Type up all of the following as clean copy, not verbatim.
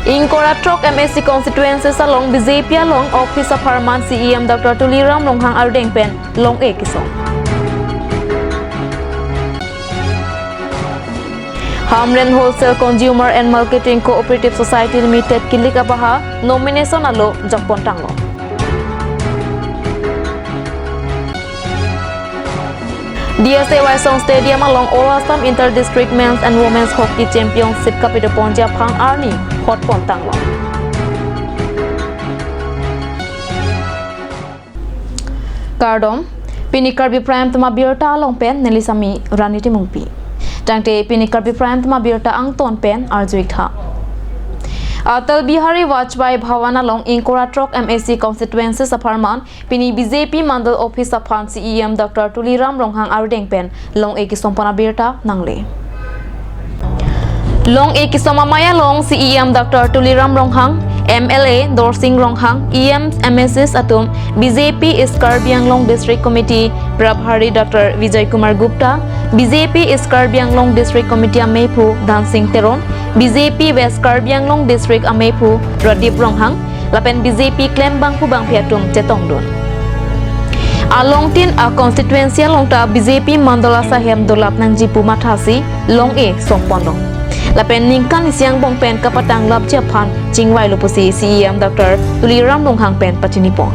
Inkoratrok MSC constituencies along BJP along Office of Harman CEM Dr. Tuliram Longhang Ardengpen Long A Kisong. Hamren Wholesale Consumer and Marketing Cooperative Society Limited Kilikabaha nomination alo Jakpon Tanglo. DSA Waisong Stadium along Orasam Inter-District Men's and Women's Hockey Championship Kapito Ponjia Phang Arni Hot Pontanglo. Kardom Pini Karbi Prime Tama Birta along pen Nelisami Raniti Mungpi. Tangte Pini Karbi Prime Tama Birta ang ton pen Arjuikha. Atal Bihari Vajpayee Bhavan along Inkoratrok MSC constituencies of Harman, Pini BJP Mandal Office of Han CEM Dr. Tuliram Longhang Ardengpen, Long A Kisompana Birta Nangle. Long A Kisomamaya Long CEM Dr. Tuliram Longhang, MLA Dorsing Longhang, EM MSS Atum, BJP is Karbi Anglong District Committee, Prabhari Dr. Vijay Kumar Gupta, BJP is Karbi Anglong District Committee Amepu, Dancing Teron, BJP West Karbi Anglong District Amepu, Radip Longhang, Lapen BJP Klem Bangpu Bangpiatum Chetongdon. Along tin a constituency along ta BJP Mandala Sahem Dolap Nangjipu Mathasi, Long A Sompondong. Lapen ningkan siang bong pen kapatang lab Japan Jingwai Lupusi CEM Dr. Tuliram Longhang pen Pachinipong.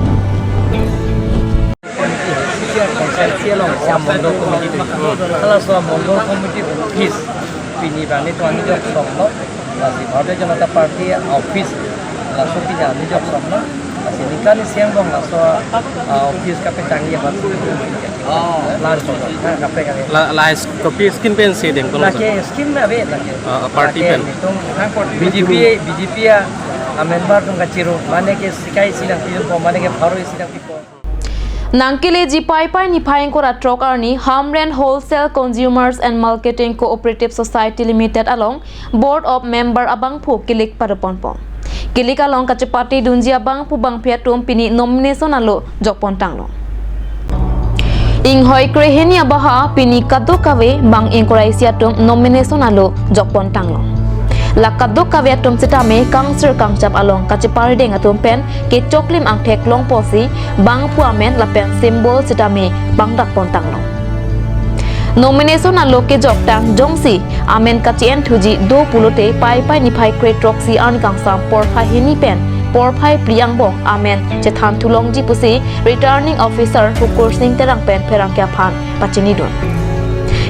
Pini bani tu ani jok somno, masih Bharatiya Janata Party office langsung tidak ani jok somno, masih nikah ni siang dong langsung office kape canggih masih. Last kape kali. Last kopi skin pen sih deng. Laki skin na be laki. Party pen. Itu BJP ya member tu kaciro, mana ke sikai sidang tidur, mana ke baru sidang tidur. Nangkile Jipai Pai Nipaing Koratrok Arni Hamren Wholesale Consumers and Marketing Cooperative Society Limited along Board of Member Abang Pu Kilik Paraponpong. Kilik along Kachapati Dunji Abang Pu Bang Piatum Pini nomination alo Jokpon Tanglo. Inghoi Kreheni Abaha Pini Kado Kave Bang Inkoraisiatum nomination alo Jokpon Tanglo. Lakado kaviatum sitame kangser kangchap along kachipari deng atum pen ke choklim ang thek long posi bang puamen lapen symbol sitame bang dak pontang long. Nomination alo ke joktang jongsi amen kachien thuji do pulote pai pai niphai kre troxi an kangsam por phahini pen por phai priang bong amen chethan thulong ji pusi returning officer hukur sing terang pen pherang kya phan pachini don.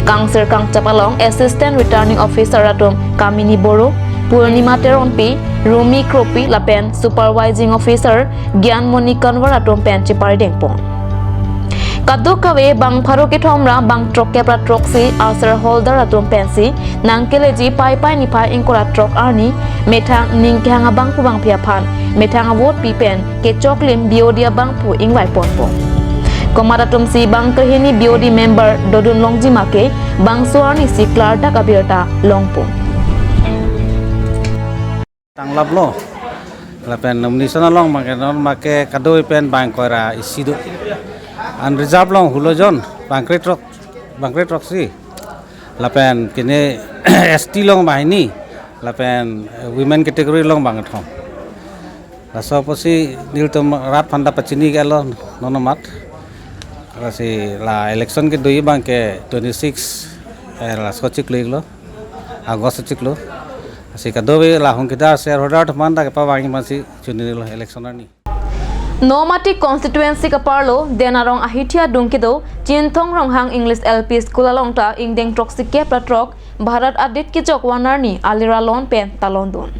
Kangser Kangchap along Assistant Returning Officer Atom Kamini Boro, Purnima Teronpi, Rumi Kropi Lapen Supervising Officer Gyan Moni Kanwar Atom Pen Chipari Dengpong. Kadukawe Bang Pharoke Thomra Bang Trokepra Troksi Answer Holder Atom Pensi Nangkeleji Pai Pai Nipai Inkora Trok Arni Metang Ningkanga Bang Pu Bang Piapan Metang Vote Pipen Ke Choklim Biodia Bang Pu Ingwai Ponpong. Komaratum si Bang Kerhini BOD member Dodun Longji Make Bang Suarni si Klardak Abirta Longpo. Tanglap lo, lapen nomination long make kadoi pen bang koira isido. An reserve long hulojon bangkret rock si. Lapen kini ST long bahini, lapen women category long banget hong. Laso posi nil tum rat panda pacini galo nonomat. Kasi la election ke doi bang ke 26 la sochik lo agos sochik lo asi kadobe la hong kita shareholder manda ke pawangi masi chuni lo election ni Nomati constituency ka parlo denarong ahitia dungkido Jinthong Ronghang English LP School along ta ingdeng troksi ke pratrok Bharat Adit ki jok wanarni alira lon pen talondon.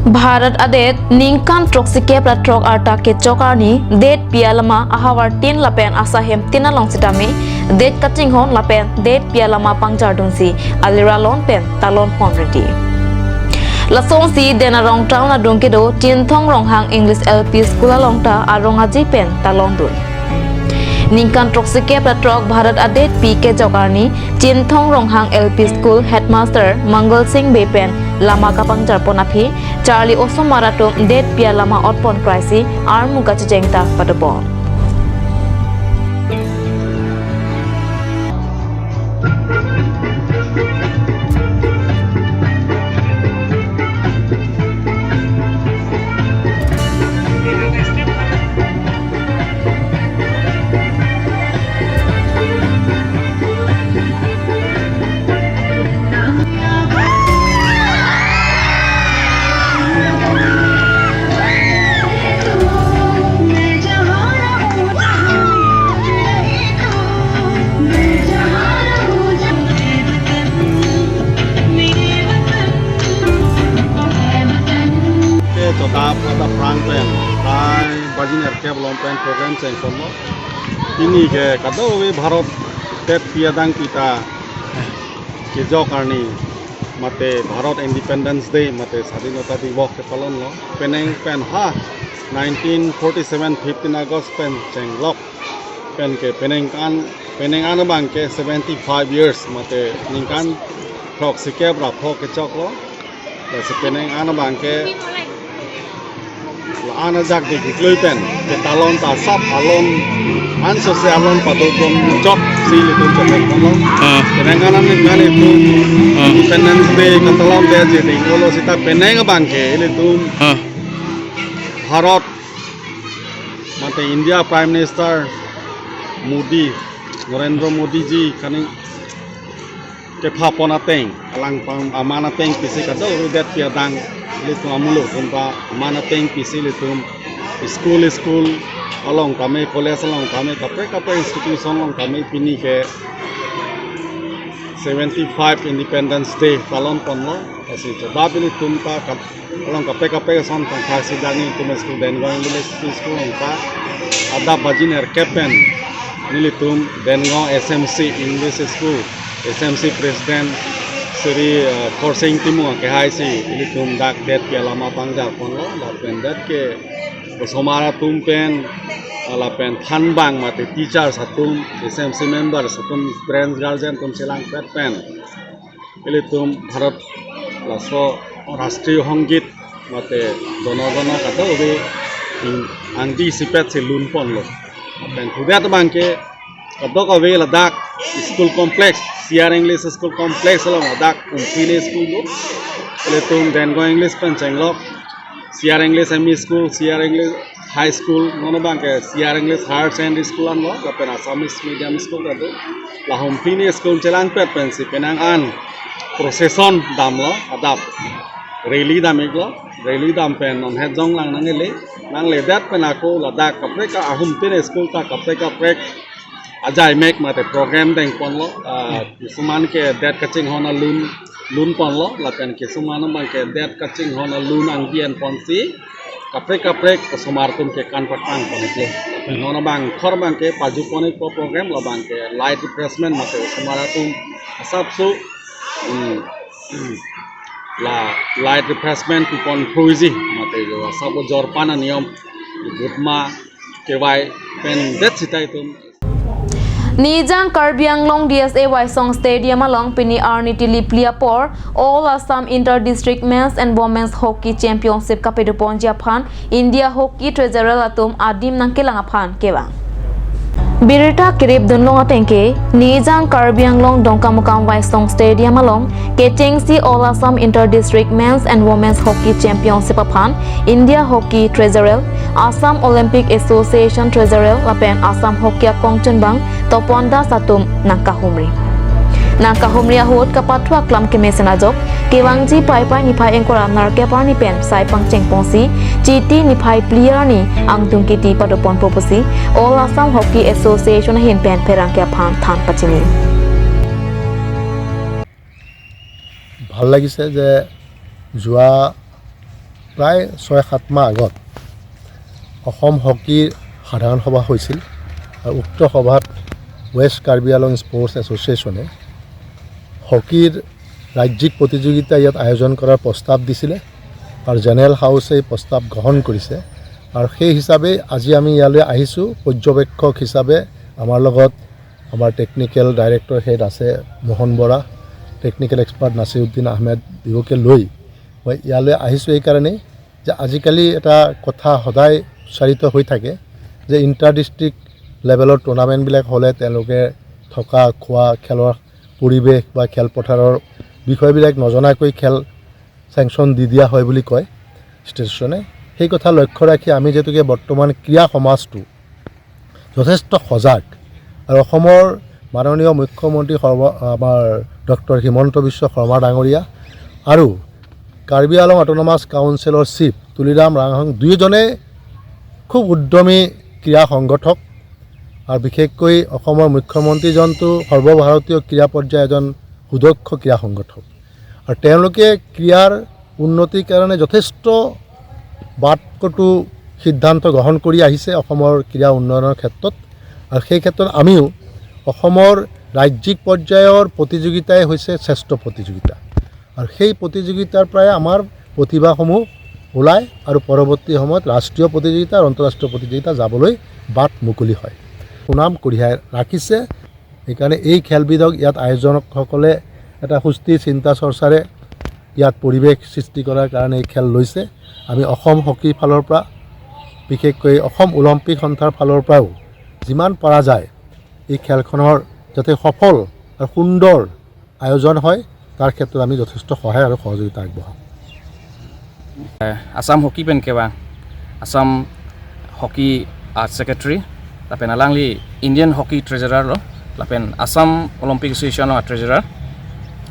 Bharat Adet Ningkan Troksike Pratrok Arta ke Chokarni Det Pialama Ahawar Tin Lapen Asahem Tinalong Sitami Det Kachinghon Lapen Det Pialama Pangjardunsi Alira Lon Pen Talon Ponriti Lasong si Denarong Town Adungkido Jinthong Ronghang English LP School Alongta Arongaji Pen Talon Dun Ningkan Troksike Pratrok Bharat Adet PK Chokarni Jinthong Ronghang LP School Headmaster Mangal Singh Bepen Lama Kapang Jarponapi Charlie Osom Maratum Det Pia Lama Otpon Kraisi Armu Gachengta Padabon. long pen program cheng kon lo ini ke kado we bharat tet piadang pita ke jo karni mate bharat independence day mate স্বাধীনতা দিবস ke palon lo peneng pen ha 1947 15 august pen cheng lok pen ke peneng an bang ke 75 years mate ningkan thok sikep ra phok ke chok lo la se peneng an bang ke ana jak de gikloi pen ke talon ta sap alon an social alon padokon chok si le tum chok lo peneng an ni kan itu independence day ka talon de je de ngolo sita peneng bang ke le tum bharat mate india prime minister Modi Narendra Modi ji kani ke phapona teng alang pam amana teng pisi ka do rudet pia dang le tu amulo kumpa amana teng pisi le tum school along kame college along kame kape institution along kame pini ke 75 independence day palon konlo asi jada bili tum ta along kape son ta khasi dani tum school den going le school along ta ada bajiner kepen nilitum dengo SMC English School SMC President Sri Korsing Timu ke hai si nilitum dak det ke lama pangja konlo la pen det ke somara tum pen ala pen than bang mate teacher satum SMC member satum parents guardian tum silang pet pen nilitum bharat laso rashtriyo hongit mate dono kata obe angdi sipet se lun pon lo pen hudat bangke kadok ave ladak school complex CR English school complex lo ladak umpile school lo le tum den go English pen chenglok CR English ME school CR English high school nono bangke CR English higher secondary school an lo pen Assamese medium school kado la umpile school chelang pet pen si penang an procession dam lo adap rally dam eklo rally dam pen on het jong lang nang le dat pen ako ladak kapre ka ahum tin school ta kapre ajai mek mate program deng pon lo kisuman ke dat kaching hona lun pon lo la pen kisuman bang ke dat kaching hona lun ang bien pon si kapre kusumar tum ke kan patang pon ke hona bang khor bang ke paju pon ko program lo bang ke light refreshment mate kusumar tum asap su la light refreshment kupon cruising mate jo sabo jorpana niyom gutma kewai pen det sitai tum Nijang Karbi Anglong DSA Waisong Stadium along Pini Arniti Lipliapor All Assam Inter-District Men's and Women's Hockey Championship Kapedupon Japan India Hockey Treasurer Atum Adim Nangkilang Aphan Kewang Birita Kirib Dunlong Atenke Nijang Karbi Anglong Dongkamukam Waisong Stadium along Ketengsi All Assam Inter-District Men's and Women's Hockey Championship Aphan India Hockey Treasurer Assam Olympic Association Treasurer Lapen Assam Hockey Kongchunbang Toponda Satum Nangkahumri ahut kapatwa klam kemesenajok kewangji pai nipai engkora narkepa ni pen sai pangcheng pongsi chiti nipai player ni angtung kiti padopon proposi All Assam Hockey Association hin pen perangke phan than pachini ভাল লাগিছে যে যোৱা প্ৰায় 6-7 মাহ আগত অসম হকী সাধাৰণ সভা হৈছিল আৰু উক্ত সভাত ৱেষ্ট কাৰ্বি আলং স্পৰ্টছ এছ'চিয়েশ্যনে হকীৰ ৰাজ্যিক প্ৰতিযোগিতা ইয়াত আয়োজন কৰাৰ প্ৰস্তাৱ দিছিলে আৰু জেনেৰেল হাউছে এই প্ৰস্তাৱ গ্ৰহণ কৰিছে আৰু সেই হিচাপে আজি আমি ইয়ালৈ আহিছোঁ পৰ্যবেক্ষক হিচাপে আমাৰ লগত আমাৰ টেকনিকেল ডাইৰেক্টৰ হেড আছে মোহন বৰা টেকনিকেল এক্সপাৰ্ট নাছিৰুদ্দিন আহমেদ দিওকে লৈ মই ইয়ালৈ আহিছোঁ এই কাৰণেই যে আজিকালি এটা কথা সদায় উচ্চাৰিত হৈ থাকে যে ইণ্টাৰ ডিষ্ট্ৰিক্ট লেভেলৰ টুৰ্ণামেণ্টবিলাক হ'লে তেওঁলোকে থকা খোৱা খেলৰ পৰিৱেশ বা খেলপথাৰৰ বিষয়বিলাক নজনাকৈ খেল চেংচন দি দিয়া হয় বুলি কয় ষ্টেচনে সেই কথা লক্ষ্য ৰাখি আমি যেতুকে বৰ্তমান ক্ৰীড়া সমাজটো যথেষ্ট সজাগ আৰু অসমৰ মাননীয় মুখ্যমন্ত্ৰী আমাৰ ডক্টৰ হিমন্ত বিশ্ব শৰ্মা ডাঙৰীয়া আৰু কাৰ্বি আলং অট'নমাছ কাউন্সিলৰ চিফ তুলিৰাম ৰাংহং দুয়োজনে খুব উদ্যমী ক্ৰীড়া সংগঠক আৰু বিশেষকৈ অসমৰ মুখ্যমন্ত্ৰীজনটো সৰ্বভাৰতীয় ক্ৰীড়া পৰ্যায়ৰ এজন সুদক্ষ ক্ৰীড়া সংগঠক আৰু তেওঁলোকে ক্ৰীড়াৰ উন্নতিৰ কাৰণে যথেষ্ট বাটকটু সিদ্ধান্ত গ্ৰহণ কৰি আহিছে অসমৰ ক্ৰীড়া উন্নয়নৰ ক্ষেত্ৰত আৰু সেই ক্ষেত্ৰত আমিও অসমৰ ৰাজ্যিক পৰ্যায়ৰ প্ৰতিযোগিতাই হৈছে শ্ৰেষ্ঠ প্ৰতিযোগিতা আৰু সেই প্ৰতিযোগিতাৰ পৰাই আমাৰ প্ৰতিভাসমূহ ওলায় আৰু পৰৱৰ্তী সময়ত ৰাষ্ট্ৰীয় প্ৰতিযোগিতা আৰু আন্তঃৰাষ্ট্ৰীয় প্ৰতিযোগিতা যাবলৈ বাট মুকলি হয় সুনাম কঢ়িয়াই ৰাখিছে সেইকাৰণে এই খেলবিধক ইয়াত আয়োজকসকলে এটা সুস্থিৰ চিন্তা চৰ্চাৰে ইয়াত পৰিৱেশ সৃষ্টি কৰাৰ কাৰণে এই খেল লৈছে আমি অসম হকীৰ ফালৰ পৰা বিশেষকৈ অসম অলিম্পিক সন্থাৰ ফালৰ পৰাও যিমান পৰা যায় এই খেলখনৰ যাতে সফল আৰু সুন্দৰ আয়োজন হয় তাৰ ক্ষেত্ৰত আমি যথেষ্ট সহায় আৰু সহযোগিতা আগবঢ়াম Assam Hockey Pen Kewang, Assam Hockey Art Secretary, lapen alangli Indian Hockey Treasurer lo, lapen Assam Olympic Association Treasurer,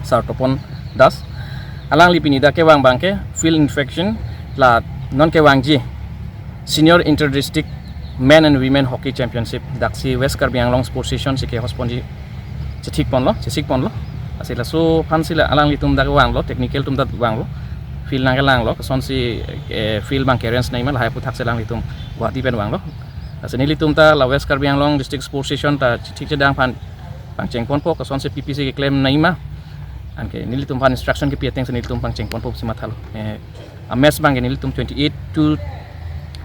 Sartopon Das, alangli pinida Kewang Bangke, Field Infection, la non Kewang Ji, Senior Inter-District Men and Women Hockey Championship, Daksi West Karbi Anglong Sports Station, Sike Hosponji, Chik Pon lo, asila so fansila alangli tum da Kewang lo, technical tum da Kewang lo. Feel nang lang lo son si feel bang kerens nai mal hai puthak se lang litum Guwahati pen wang lo aseni litum ta la West Karbi Anglong District Sports Station ta thik dang phan pang chengpon po ka son se PPC ke claim nai ma an ke nilitum phan instruction ke piateng se nilitum pang chengpon po sima thalo a match bang ke nilitum 28 to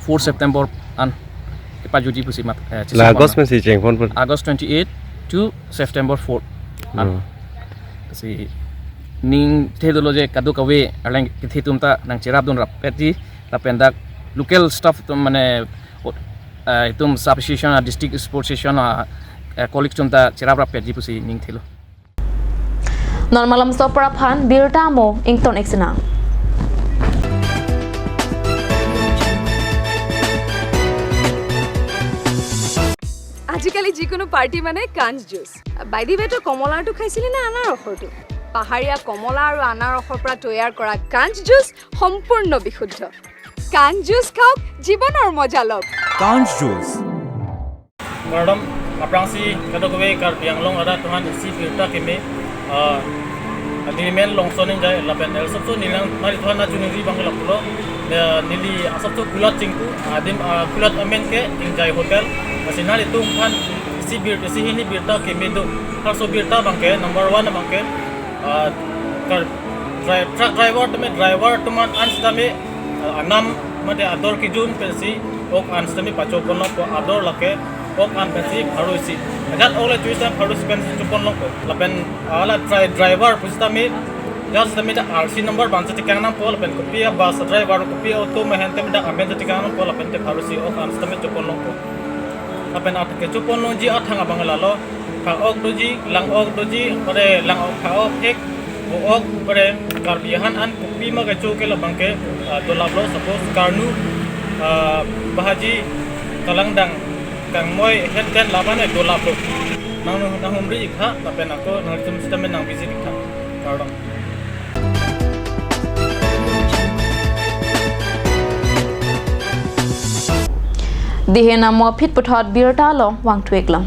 4 September an ke pa judi pusi mat la August mein si chengpon po August 28 to September 4 an si ning thedolo je kadu kawe arlang kithitum ta nang chirap dun rap peti la pendak local staff tum mane tum sub association district sports association colleagues tum ta chirap rap peti pusi ning thilo Normalam sopra phan birta mo ington exina আজিকালি যিকোনো পাৰ্টি মানে কাঞ্জ juice by the ৱে কমলাটো খাইছিলি না আনাৰসৰটো পাহাৰীয়া কমলা আৰু আনাৰসৰ পৰা তৈয়াৰ কৰা কাঞ্জ জুচ সম্পূৰ্ণ বিশুদ্ধ কাঞ্জ জুচ খাওক জীৱনৰ মজা লওক কাঞ্জ juice Madam, aprangsi kadokawe Karbi Anglong ada tuhan isi pirta keme dilimen longsonin jai lapen el sabso nilang mari tuhan na junuri bangla pulo nili asabso kulat cingku adim kulat amen ke ingjai hotel masinal itu kan isi hini pirta keme do harso pirta bangke number 1 bangke truck driver teman ans tame anam mate ador kijun pensi ok ans tame pachokono ko ador lake ok an pensi harusi ajat ole tuisa harus pensi chukon loko lapen ala driver pustame jas tame da RC number banse tikanam pol pen kopia bus driver kopia auto mehente da amen tikanam pol pen te harusi ok ans tame chukon loko lapen atke chukon lonji athanga bangala lo ka ok doji lang ok doji pare lang ok ka ok ek ok pare karbihan an kopi ma ga choke la bangke dolablo suppose karnu bahaji kalandang kang moy head labane dolablo nang humri ikha tapen ako nang system nang visit ikha pardon Dihena mo phit puthot birta long wang tweklam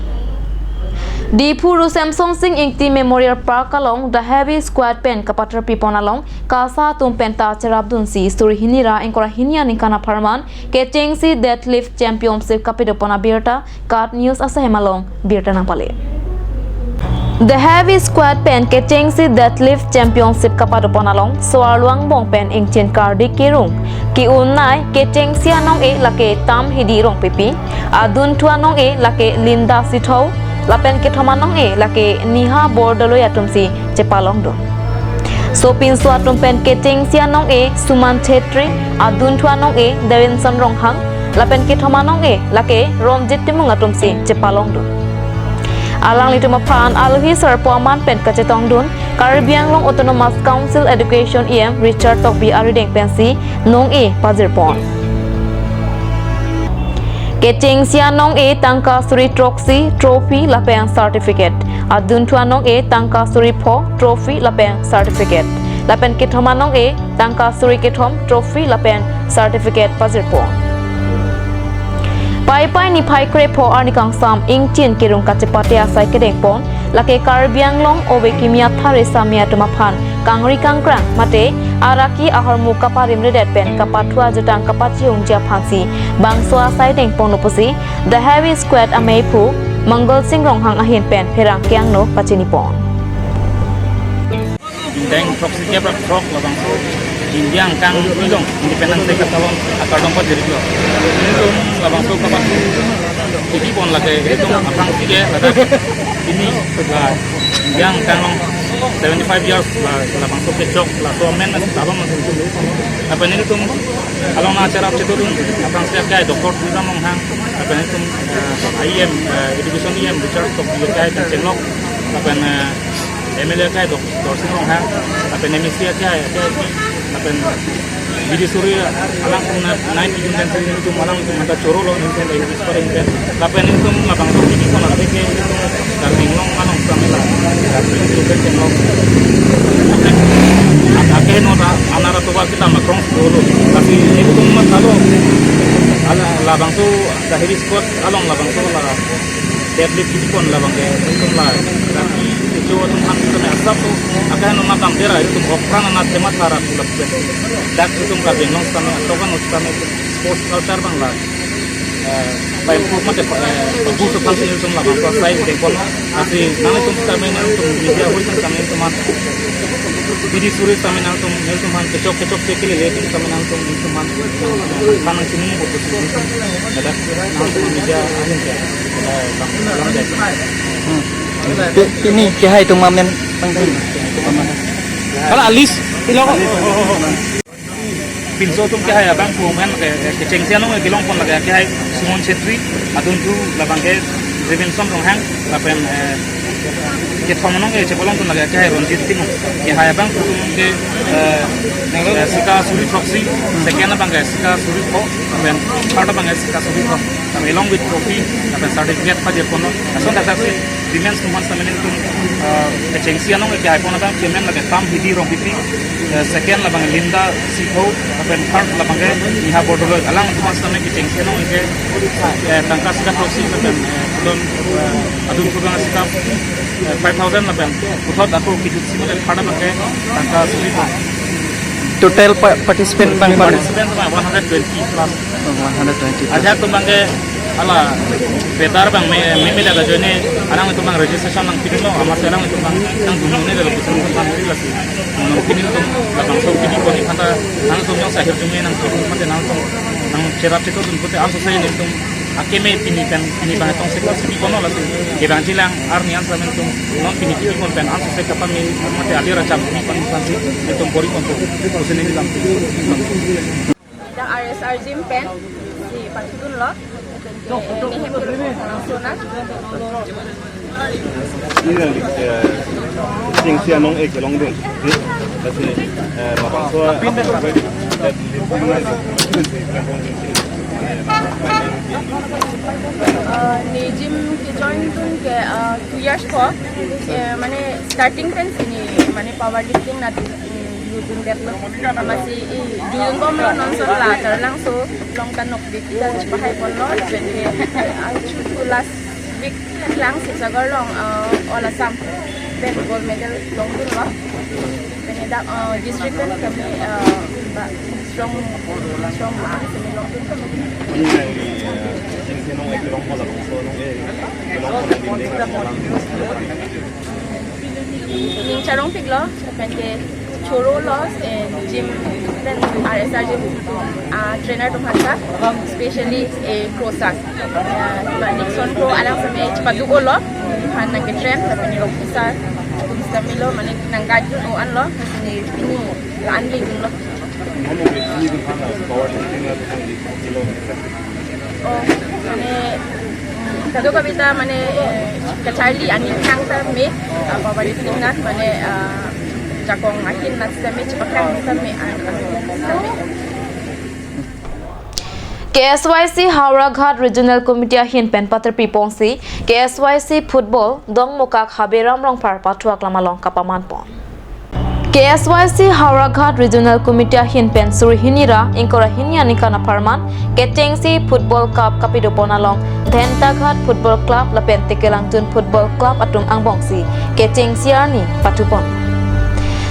Dipuru Samsung Singh Ingti Memorial Park along the heavy squad pen kapatar pipon along kasa tum penta cherabdun si story hinira enkora hinia nikana farman ke chengsi deadlift championship kapidopona birta kat news asa hemalong birta na pale The heavy squad pen ke chengsi deadlift championship kapadopona along swarluang bong pen ingchen kardi kerung ki unnai ke chengsi anong e lake tam hidi rong pipi adun tuanong e lake linda sithau lapen ke thomanong e lake niha bordolo yatumsi chepalong do sopin swatum pen ke chengsianong e suman chetri adun thuanong e devinson ronghang lapen ke thomanong e lake romjit timung atumsi chepalong do alang lituma pran alhi sarpoman pen ka chetong dun Karbi Anglong Autonomous Council Education em Richard Tokbi arideng pensi nong e pazirpon Keteng sianong e tangka suri troxy trophy lapeng certificate adun thuanong e tangka suri pho trophy lapeng certificate lapen kethomanong e tangka suri kethom trophy lapeng certificate pazirpo pai ni phai kre pho arnikang sam ingchin kirung kachepate asai kedeng pon lake Karbi Anglong obe kimia thare samia tumaphan kangri kangkrang mate araki ahor mu kaparim redet pen kapatua jutang kapachiung ja phansi bangswa saideng ponopusi the heavy squad ameipu manggol singrong hang ahin pen pherang kyang no pachinipon Deng proxy kebra prok labang so India kang nilong independence day katalon akardong pa diri lo nilong labang so kapan iki pon lage itu apang sige ada ini India kang 75 years labang so kecok la so men abang masih itu apa ini tuh along acara itu tuh apang siap kayak dokter kita monghang apa ini tuh IM education IM Richard tok dia kayak chenok apa MLA kayak dokter sinong hang apa nemisia kayak apa jadi suri alang pun naik di dan sini itu malang itu mata coro loh ini kan ini sekarang kan tapi ini tuh lapang tuh ini kan ada kayak itu dari nong manong samela dari itu kan cengok akhirnya nota anak tua kita makrong dulu tapi itu tuh mas kalau labang tuh dari sport along labang tuh lah deadlift itu pun labang kayak itu lah tapi itu tuh kan itu asap tuh akhirnya nong matam tera itu tuh orang anak temat harap tulap dak itu nggak bingung sama atau kan utama sports culture bang lah by improvement bagus tuh kan itu lah bang selesai tempon asli nanti tuh kami nanti media boleh kan kami itu mah jadi suri kami nanti itu mah kecok cekil lagi kami nanti itu mah karena sini bagus itu ada nanti media akhir ya ini kaya itu mamen penting kalau alis pilok pinso tuh kaya bang kuman ke cengsian nong kilong pon lagi kaya Sumon Chetri adun tu labang ke Revenson dong hang lapen ke thomonong ke cepolong tuh lagi kaya Ronjit Timo kaya bang tuh ke sika suri proxy second bang ke sika suri ko lapen third bang ke sika suri ko tapi along with trophy lapen certificate pa jer kono ason dasar si dimens kuman samen itu ke cengsian nong kaya pon bang kemen lagi tam hidi rong hidi second labang Linda Sikho lapen third labang ke iha bodolo alang kuman samen ke cengsian nong ke tangka sika proxy lapen don adun kuban sika 5,000 lapen uthot aku kidut sima ke third bang ke tangka suri ko total participant bang participant 120 plus 120 aja tuh bang ke ala betar bang me daga jone arang itu bang registration nang pidin lo ama serang itu bang nang dunia ini dalam bisa nang pidin lagi nang pidin itu bang so pidin ko ni kata nang so yang sahir jumlah nang so mate nang cerap itu tuh putih aso saya ni itu akeme pini bang tong sekelas pini kono lagi ke bang cilang arnian sama itu non pini kon pen aso saya kapan ni mate adira cam ni pan pansi itu pori kon terus ini dalam yang RSR gym pen si patutun lo ini hempel nasional cengsian nong kelong dong tapi lapang so ni gym ki join tun ke 2 years ko mane starting pen sini mane powerlifting na dudun develop masih dudun ko mo non so la terlang so long tanok bigtan pahay pon lo jadi last week lang si sagar long all Assam then gold medal long dun lo penida district pen kami strong semi long dun kami cengsian nong kelong ko lapang so nong ning charong piglo penke choro loss and gym then RSR gym trainer to hasa especially a crosas Nixon pro alang sa may padugo lo han nang train sa panirong isa sa milo manik nang gadyo o an lo ni pini anli lo mane kado kabita mane ka Charlie ani hang ta me powerlifting na mane jakong akin na sa me chapakang sa me KSYC Hauraghat Regional Committee hin pen pater pipongsi KSYC football dong mokak haberam rong par patuak lamalong kapaman pon KSYC Hauraghat Regional Committee hin pen surhinira inkora hinya nikana parman ketengsi football cup kapido ponalong Dhentaghat football club lapen tekelangtun football club atung angbongsi ketengsiarni patupon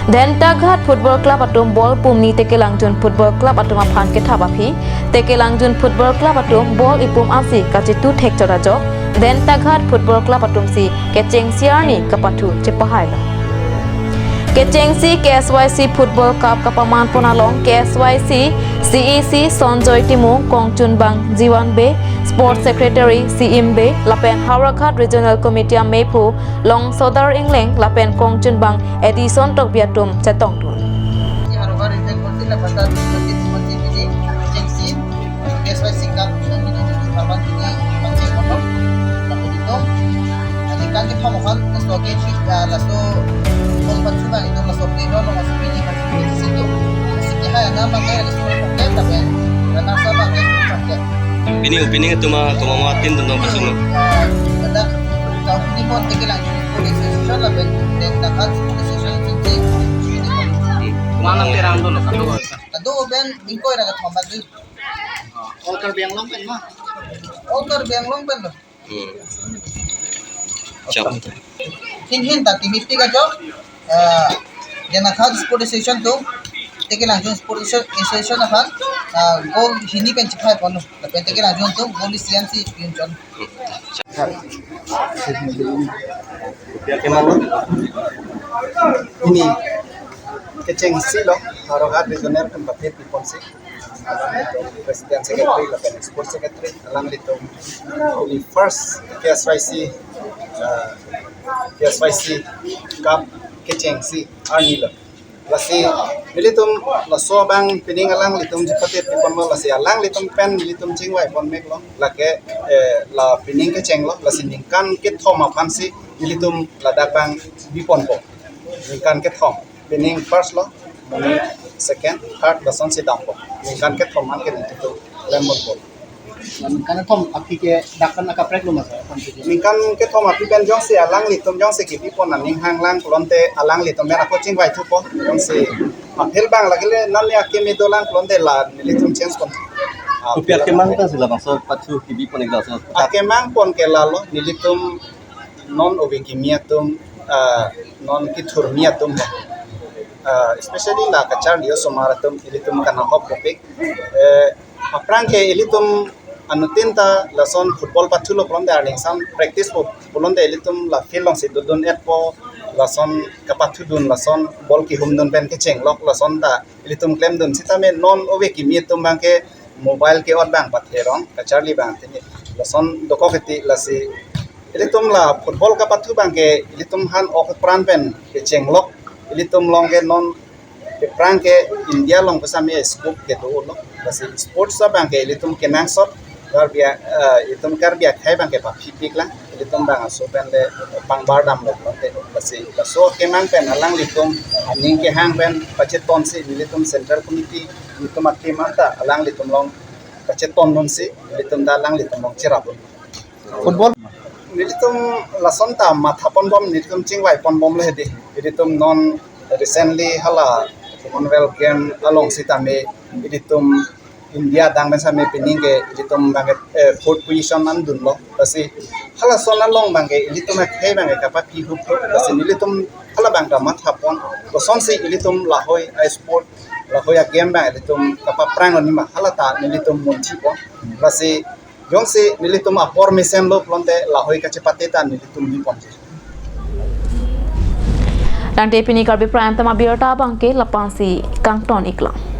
Dentaghat Football Club atum ball pumni Tekelangjun Football Club atum aphan ke thabapi Tekelangjun Football Club atum ball ipum asi kacitu thek chodajok Dentaghat Football Club atum si kecheng siarni kapathu cepahaila Kechengsi KSYC Football Cup kapaman ponalong KSYC CEC Sonjoy Timu Kongchun Bang Jiwan Be Sports Secretary CM Be Lapen Haurakhat Regional Committee Mepu Long Sodar Ingleng Lapen Kongchun Bang Edison Tokbiatum Chetong Tun Haurakhat Regional Committee la bandar committee ini KSYC Cup ini kapan ini macam apa tapi itu ada kan kita mohon sebagai laso Kompat sudah itu masuk di dalam masuk ini masuk di situ. Sekian yang nama saya ada semua paket tapi karena saya pakai paket. Opini itu mah matin tentang pasal. Ada tahun ini pun tekilan police station lah dan dekat police station ini. Mana terang dulu satu. Kado ben ingko ira kat mamadu. All Karbi yang lompen mah. All Karbi yang lompen loh. Siap. Hin tak timiti ka jo. Jangan sport station tu, teki langsung sport station apa? Gol hini pen cepat ponu, tapi teki langsung tu gol isian si pion. Ini keceng si loh, Haurakhat Regional Committee Ponsi, Presiden Secretary, lapan Sport Secretary, alang itu ini first KSYC Cup Kecheng si Arnila. Lasi nilitum laso bang pining alang litum jipatit pon mo lasi alang litum pen litum chingwai pon mek lo lake la pining kecheng lo lasi ningkan ket thom apan si nilitum ladak bang bipon po ningkan ket thom pining first lo moni second third lason si dam po ningkan ket thom an ket itu lemon po Karena Tom api ke dakan akaprek lo mas. Mingkan ke thom api pen jong se alang litum jong se kipi pon aning hang lang klonte alang litum ben ako chingwai thu po jong se aphel bang lagile nan ya ke medolan klonte la litum change pon Upiat kemang kan sila bang so patu kibi pon egla so. akemang pon ke lalo nilitum non ovekimia tum non kithur mia tum especially la kachar dio somaratum nilitum kana hop topik aprang ke ilitum anutinta lason football patulo klonde arning sam practice po klonde ilitum la field long sidudun etpo lason kapatudun lason ball ki humdun pen ke cheng lok lason ta ilitum claim dun sitame non ove ki mi tum bang ke mobile ke od bang patherong kacharli bang tini lason doko keti lasi ilitum la football kapatu bang ke ilitum han ok pran pen ke cheng lok ilitum long ke non ke pran ke India long pesame scoop ke do lok lasi sports sa bang ke ilitum kenang sot Karbi itum Karbi khai bang ke pa pipik lang itum bang so pen le pang bardam lo te lasi laso ke mang pen alang litum aning ke hang pen pacheton si litum central committee litum akim anta alang litum long pacheton non si litum da alang litum long chirap football litum lason ta mathapon bom litum chingwai pon bom le hedi litum non recently hala Commonwealth game along sitame litum India dang ben same pining ke litum bang fourth position an dun lo kasi hala sonan long bang ke litum khai bang ke kapa pi hup kasi litum hala bang ka mat hapon to son si litum lahoi sport lahoi game bang litum kapa prang ni ma hala ta litum monti po kasi jong si litum apor misen lo plonte lahoi ka chepate ta litum ni pon Dan Karbi Prime tama biota bangke lapang si Kangton iklang